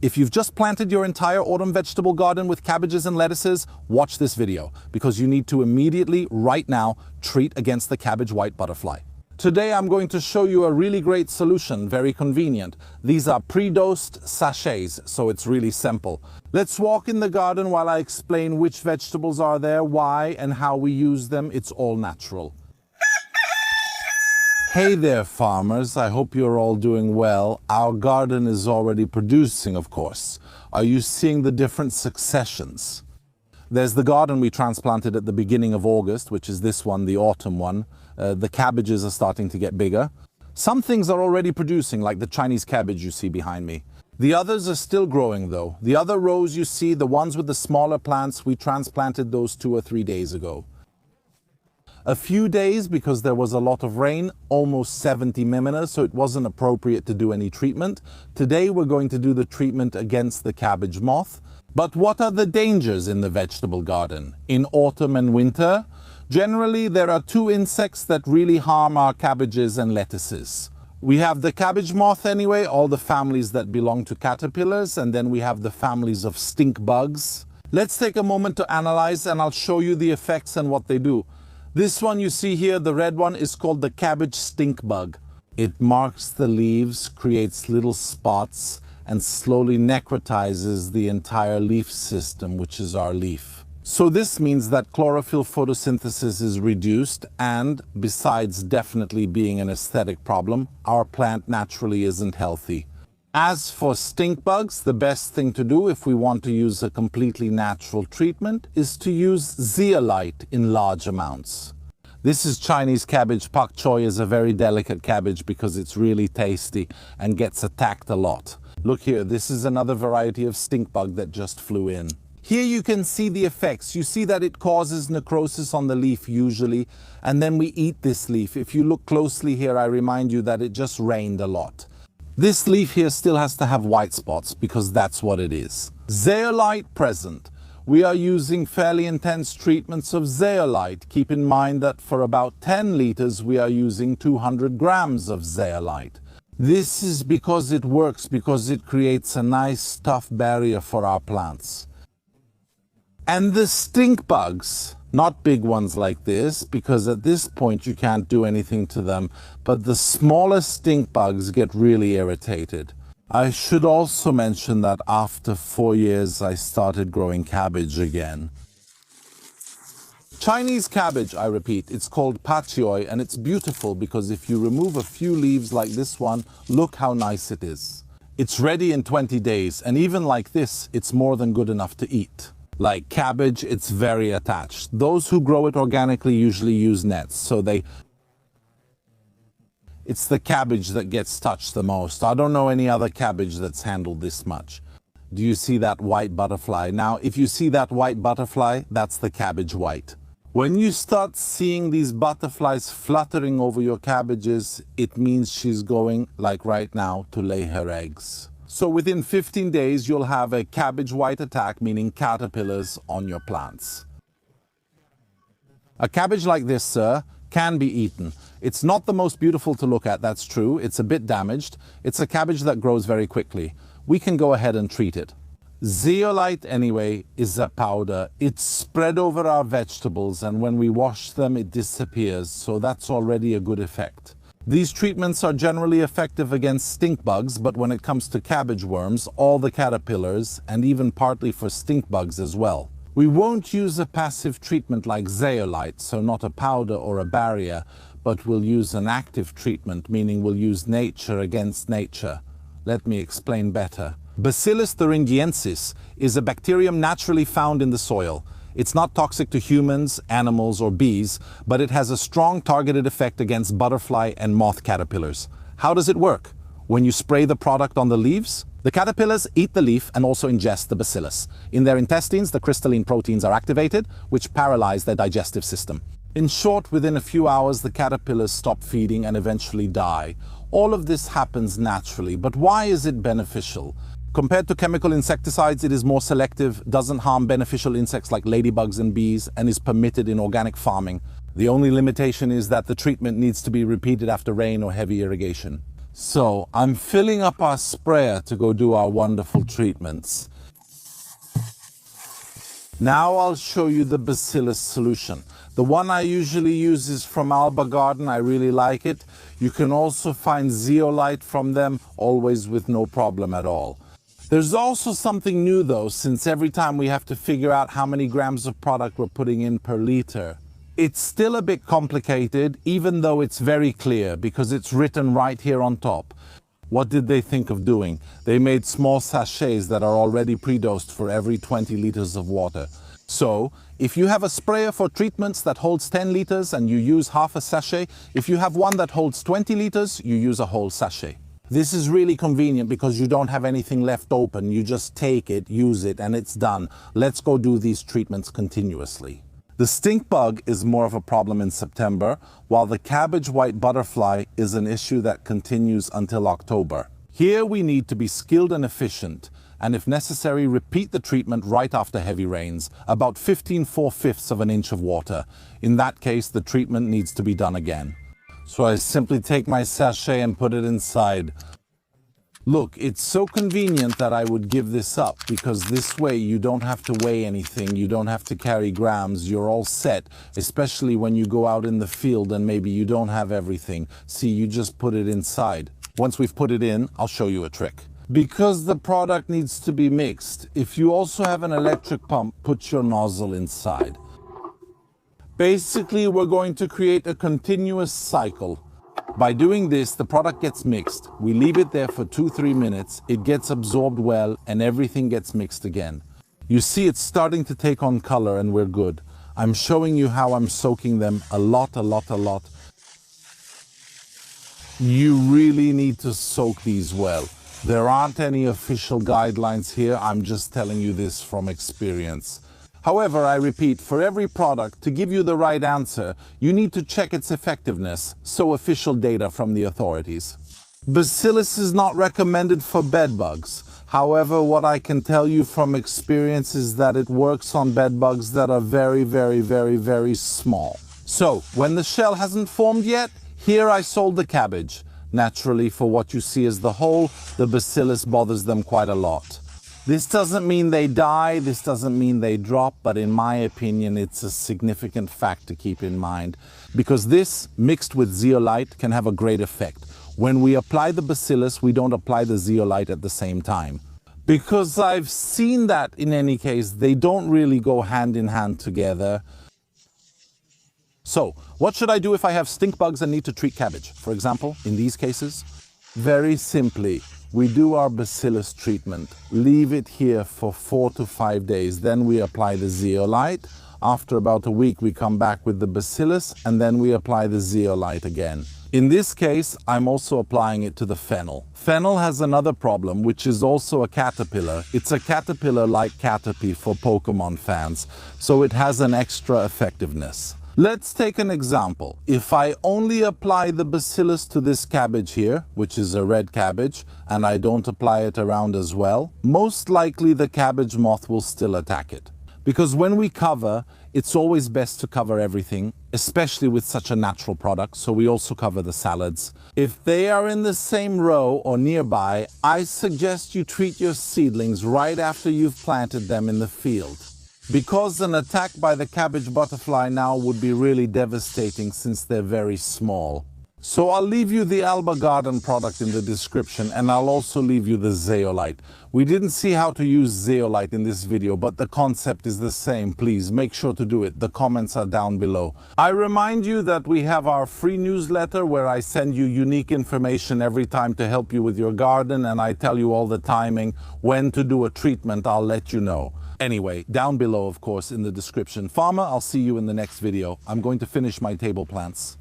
If you've just planted your entire autumn vegetable garden with cabbages and lettuces, watch this video because you need to immediately, right now, treat against the cabbage white butterfly. Today I'm going to show you a really great solution, very convenient. These are pre-dosed sachets, so it's really simple. Let's walk in the garden while I explain which vegetables are there, why, and how we use them. It's all natural. Hey there, farmers. I hope you're all doing well. Our garden is already producing, of course. Are you seeing the different successions? There's the garden we transplanted at the beginning of August, which is this one, the autumn one. The cabbages are starting to get bigger. Some things are already producing, like the Chinese cabbage you see behind me. The others are still growing, though. The other rows you see, the ones with the smaller plants, we transplanted those 2 or 3 days ago. A few days because there was a lot of rain, almost 70 mm, so it wasn't appropriate to do any treatment. Today we're going to do the treatment against the cabbage moth. But what are the dangers in the vegetable garden? In autumn and winter, generally there are 2 insects that really harm our cabbages and lettuces. We have the cabbage moth anyway, all the families that belong to caterpillars, and then we have the families of stink bugs. Let's take a moment to analyze and I'll show you the effects and what they do. This one you see here, the red one, is called the cabbage stink bug. It marks the leaves, creates little spots, and slowly necrotizes the entire leaf system, which is our leaf. So this means that chlorophyll photosynthesis is reduced, and besides definitely being an aesthetic problem, our plant naturally isn't healthy. As for stink bugs, the best thing to do if we want to use a completely natural treatment is to use zeolite in large amounts. This is Chinese cabbage. Pak choy is a very delicate cabbage because it's really tasty and gets attacked a lot. Look here, this is another variety of stink bug that just flew in. Here you can see the effects. You see that it causes necrosis on the leaf usually, and then we eat this leaf. If you look closely here, I remind you that it just rained a lot. This leaf here still has to have white spots because that's what it is. Zeolite present. We are using fairly intense treatments of zeolite. Keep in mind that for about 10 liters we are using 200 grams of zeolite. This is because it works, because it creates a nice tough barrier for our plants. And the stink bugs, not big ones like this, because at this point you can't do anything to them, but the smaller stink bugs get really irritated. I should also mention that after 4 years I started growing cabbage again. Chinese cabbage, I repeat, it's called pak choy, and it's beautiful because if you remove a few leaves like this one, look how nice it is. It's ready in 20 days, and even like this, it's more than good enough to eat. Like cabbage, it's very attached. Those who grow it organically usually use nets, so it's the cabbage that gets touched the most. I don't know any other cabbage that's handled this much. Do you see that white butterfly? Now, if you see that white butterfly, that's the cabbage white. When you start seeing these butterflies fluttering over your cabbages, it means she's going, like right now, to lay her eggs. So within 15 days, you'll have a cabbage white attack, meaning caterpillars on your plants. A cabbage like this, sir, can be eaten. It's not the most beautiful to look at, that's true. It's a bit damaged. It's a cabbage that grows very quickly. We can go ahead and treat it. Zeolite, anyway, is a powder. It's spread over our vegetables, and when we wash them, it disappears. So that's already a good effect. These treatments are generally effective against stink bugs, but when it comes to cabbage worms, all the caterpillars, and even partly for stink bugs as well. We won't use a passive treatment like zeolite, so not a powder or a barrier, but we'll use an active treatment, meaning we'll use nature against nature. Let me explain better. Bacillus thuringiensis is a bacterium naturally found in the soil. It's not toxic to humans, animals, or bees, but it has a strong targeted effect against butterfly and moth caterpillars. How does it work? When you spray the product on the leaves, the caterpillars eat the leaf and also ingest the bacillus. In their intestines, the crystalline proteins are activated, which paralyze their digestive system. In short, within a few hours, the caterpillars stop feeding and eventually die. All of this happens naturally, but why is it beneficial? Compared to chemical insecticides, it is more selective, doesn't harm beneficial insects like ladybugs and bees, and is permitted in organic farming. The only limitation is that the treatment needs to be repeated after rain or heavy irrigation. So I'm filling up our sprayer to go do our wonderful treatments. Now I'll show you the Bacillus solution. The one I usually use is from Alba Garden. I really like it. You can also find Zeolite from them, always with no problem at all. There's also something new though, since every time we have to figure out how many grams of product we're putting in per liter. It's still a bit complicated, even though it's very clear, because it's written right here on top. What did they think of doing? They made small sachets that are already pre-dosed for every 20 liters of water. So, if you have a sprayer for treatments that holds 10 liters and you use half a sachet, if you have one that holds 20 liters, you use a whole sachet. This is really convenient because you don't have anything left open. You just take it, use it, and it's done. Let's go do these treatments continuously. The stink bug is more of a problem in September, while the cabbage white butterfly is an issue that continues until October. Here we need to be skilled and efficient, and if necessary, repeat the treatment right after heavy rains, about 4/5 of an inch of water. In that case, the treatment needs to be done again. So I simply take my sachet and put it inside. Look, it's so convenient that I would give this up, because this way you don't have to weigh anything, you don't have to carry grams, you're all set, especially when you go out in the field and maybe you don't have everything. See, you just put it inside. Once we've put it in, I'll show you a trick. Because the product needs to be mixed, if you also have an electric pump, put your nozzle inside. Basically, we're going to create a continuous cycle. By doing this, the product gets mixed. We leave it there for 2-3 minutes. It gets absorbed well and everything gets mixed again. You see it's starting to take on color and we're good. I'm showing you how I'm soaking them a lot. You really need to soak these well. There aren't any official guidelines here. I'm just telling you this from experience. However, I repeat, for every product, to give you the right answer, you need to check its effectiveness, so official data from the authorities. Bacillus is not recommended for bed bugs. However, what I can tell you from experience is that it works on bed bugs that are very small. So, when the shell hasn't formed yet, here I sold the cabbage. Naturally, for what you see as the whole, the bacillus bothers them quite a lot. This doesn't mean they die, this doesn't mean they drop, but in my opinion, it's a significant fact to keep in mind, because this, mixed with zeolite, can have a great effect. When we apply the bacillus, we don't apply the zeolite at the same time. Because I've seen that in any case, they don't really go hand in hand together. So, what should I do if I have stink bugs and need to treat cabbage? For example, in these cases? Very simply, we do our bacillus treatment, leave it here for 4 to 5 days, then we apply the zeolite. After about a week we come back with the bacillus and then we apply the zeolite again. In this case, I'm also applying it to the fennel. Fennel has another problem, which is also a caterpillar. It's a caterpillar like Caterpie for Pokemon fans, so it has an extra effectiveness. Let's take an example. If I only apply the bacillus to this cabbage here, which is a red cabbage, and I don't apply it around as well, most likely the cabbage moth will still attack it. Because when we cover, it's always best to cover everything, especially with such a natural product, so we also cover the salads. If they are in the same row or nearby, I suggest you treat your seedlings right after you've planted them in the field. Because an attack by the cabbage butterfly now would be really devastating since they're very small. So I'll leave you the Alba Garden product in the description, and I'll also leave you the zeolite. We didn't see how to use zeolite in this video, but the concept is the same. Please make sure to do it. The comments are down below. I remind you that we have our free newsletter where I send you unique information every time to help you with your garden, and I tell you all the timing. When to do a treatment, I'll let you know. Anyway, down below, of course, in the description. Farmer, I'll see you in the next video. I'm going to finish my table plants.